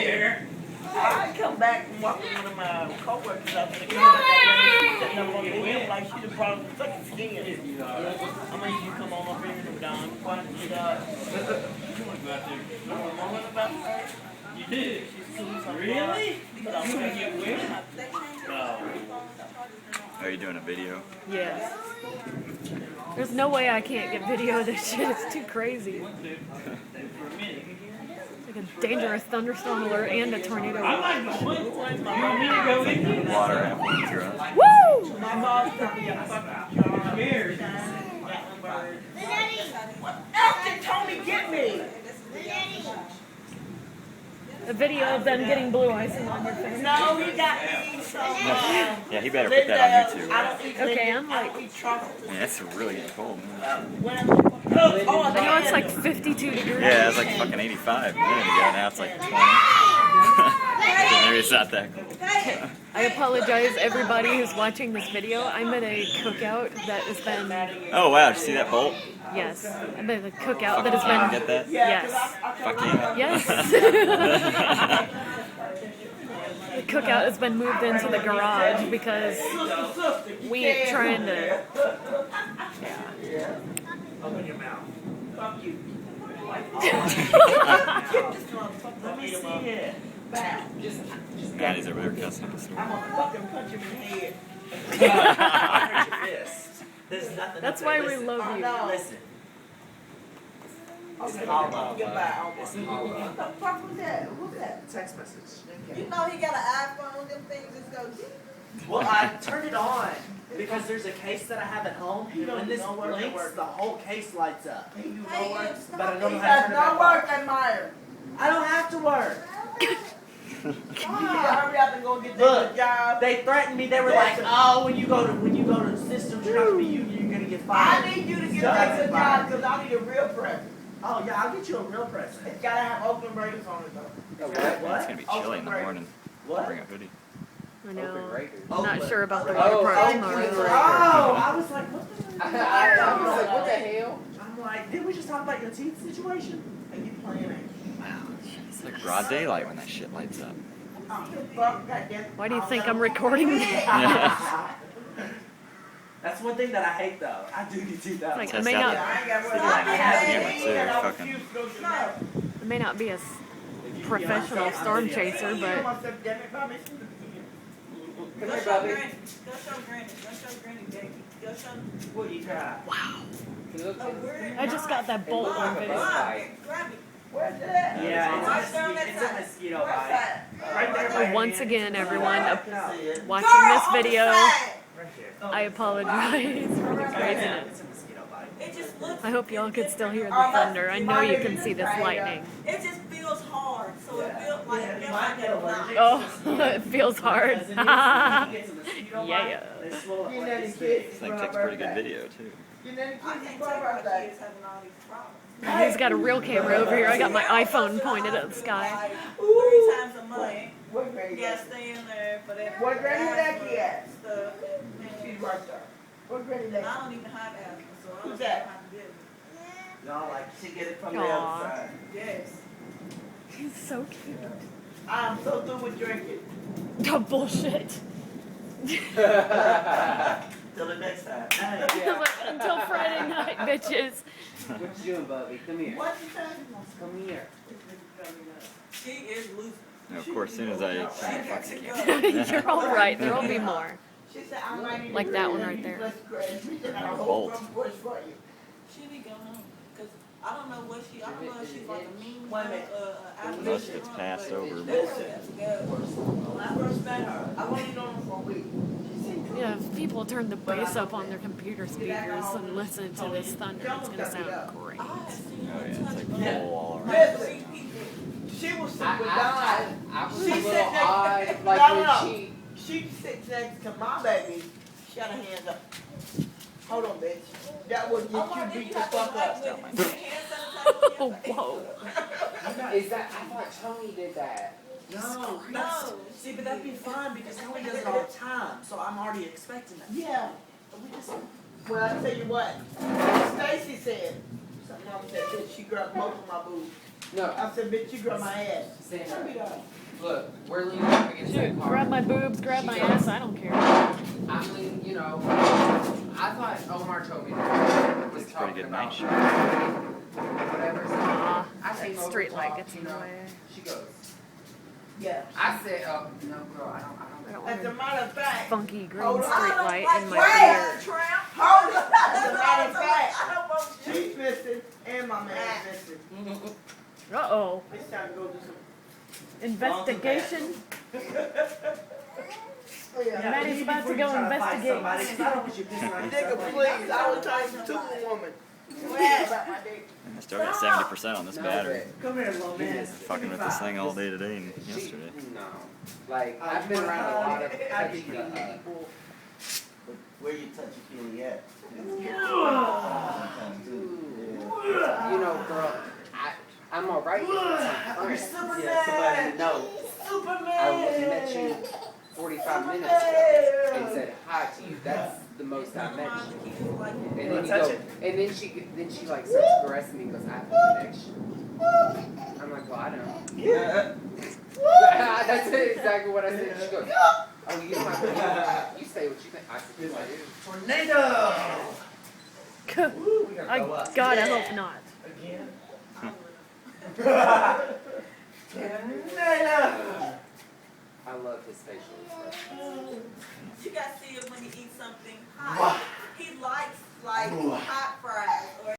there. I come back and walk with one of my co-workers out there. Sitting up on the wheel like she's a problem with fucking skin. I'm gonna you come on up here and Don. Why don't you go out there? You did? She's cool. Really? You wanna get wet? No. Are you doing a video? Yes. There's no way I can't get video of this shit. It's too crazy. It's like a dangerous thunderstorm alert and a tornado I alert. like the one. You want me to go with you? Water halfway through it. Woo! My boss told me a fucking jar. Scared. What else did Tony get me? A video of them getting blue icing on your face. No, he got me some. Yeah, he better put that on YouTube. I don't eat Okay, liquid. I'm like- I don't eat chocolate. Yeah, it's really getting cold. I know it's like 52 degrees. Yeah, it's like fucking 85 a minute ago. Now it's like 20. Maybe it's not that cold. I apologize everybody who's watching this video. I'm at a cookout that has been, Oh wow, did you see that bolt? yes, I'm at a cookout that Fucking has get been, that? yes, Fuck yeah. yes. The cookout has been moved into the garage because we ain't trying to, Open your mouth. Fuck you. Let me see it. Bow. Just Maddie's over there cussing up a storm. I'm gonna fucking punch him in the head. There's nothing. that's why we love you. Listen. Okay, hollow. goodbye. It's hollow. What the fuck was that? Who's that? Text message. You know he got an iPhone, them things just go. Well, I turned it on because there's a case that I have at home, and when this blinks, the whole case lights up. He do no Hey, work. it's But I not- don't know He how to does turn it no back work on. at Meyer. I don't have to work. Hurry up and go get Look, this job. they threatened me. They were like, "Oh, when you go to systems, you're not gonna be you're gonna get fired." I need you to get So back to the that's job because I need a real present. Oh yeah, I'll get you a real present. It's gotta have Oakland Raiders on it though. What? It's gonna be chilly in the morning. What? Bring a hoodie. I know, Oakland. not sure about the Oh, water park Oakland. tomorrow. Oh, I was like, what the? I was like, what the hell? I'm like, did we just talk about your teeth situation? And you playing it. Wow, it's like broad daylight when that shit lights up. Why do you think I'm recording this? Yeah. That's one thing that I hate though. I do need teeth out. Like, I Test may out not, the- I ain't got Figure out I how to had do it, too, and I fucking- refuse to go to the I may not be a professional storm chaser, but Go show Granny. Go show Granny. Go show Granny, baby. Go show. What you got? wow. Oh, where? I just got that bolt on video. Grab it. Where's that? Yeah, Right down that it's a side. mosquito Where's bite. that? Right there. by your Once hand. again, everyone, watching Girl, this on the video, side. Right here. I apologize for the craziness. It's a mosquito bite. It just looks. I hope y'all could still hear the thunder. I know you can see this lightning. It just feels hard, so it feels like it feels like a knife. Oh, it feels hard. Because it gets a mosquito bite, Yeah. they swell up You like know the this kids. big. This thing takes pretty good video too. You know the I kids can't is take for my birthday. kids having all these problems. He's got a real camera over here. I got my iPhone pointed at the sky. Like 3 times a month. What grade? Yeah, stay in there for that. What grade is that asthma kid? Stuff. She's right there. What grade is And I that? don't even have asthma, so I Who's don't that? know how to deal with it. No, like she get it from the Aw. other side. Yes. He's so cute. I'm so through with drinking. Oh, bullshit. Till the next time. Until Friday night, bitches. What you doing, Bubby? Come here. What you saying? Come here. She is loose. No, of course, as soon as I fucking can't. You're all right. There will be more. She said, I'm ready to Like that one read right there. Let's grade. We can have a whole Bolt. front porch for you. She be going home. Cause I don't know what she, I don't know if she's like a mean, Wait a minute. Most of it's passed over. When I first met her, I wasn't known her for a week. She said, Yeah, if people turn the bass up on their computer speakers and listen to this thunder, it's gonna sound great. Oh yeah, it's like full all around. listen, she was sitting with Don. I was a She little said that- odd, like No, when no. she. She sits next to my baby. She had her hands up. Hold on, bitch. That would get you beat the fuck up. Oh, whoa. Is that? I thought Tony did that. No, No. See, but that'd be fun because Tony does it all the time, so I'm already expecting that. Yeah. Well, I tell you what. Stacy said. Something mom said that she grabbed both of my boobs. No, I said, bitch, you grab my ass. stand up. Look, we're leaning up against that Shoot, car. grab my boobs, grab my ass, I don't care. I'm leaning, you know. I thought Omar told me that was It's a pretty talking good night about shot. whatever. So Aw, I came that over street to light talk, gets in you the know. way. She goes. Yeah. I said, oh no, girl, I I don't. don't As a want matter of a fact, funky green Hold on. street light in my Wait, beard. Tramp. hold it. As a matter of fact, I don't want you. she's missing and my man's missing. Uh-oh. It's time to go do some. Investigation. Maddie's about to go investigate. I don't want you pissing on Nigga, yourself. please, I was talking to a woman. About my dick. I still got 70% on this No, battery. Come here, little man. Fucking with this thing all day today and yesterday. No. Like, I've been around a lot of touchy people. Where you touchy feely at? You know, girl, I'm alright with some friends. Yeah, somebody you know. I met you 45 minutes ago and said hi to you. That's the most I met you. And then you go, and then she like starts caressing me and goes, I have a connection. I'm like, well, I don't. Yeah. That's exactly what I said. She goes, oh, you don't have to. You say what you think. I said, yes, I do. Tornado! God, I hope not. Again? I love his facial expressions. You gotta see it when he eats something hot. He likes like hot fries or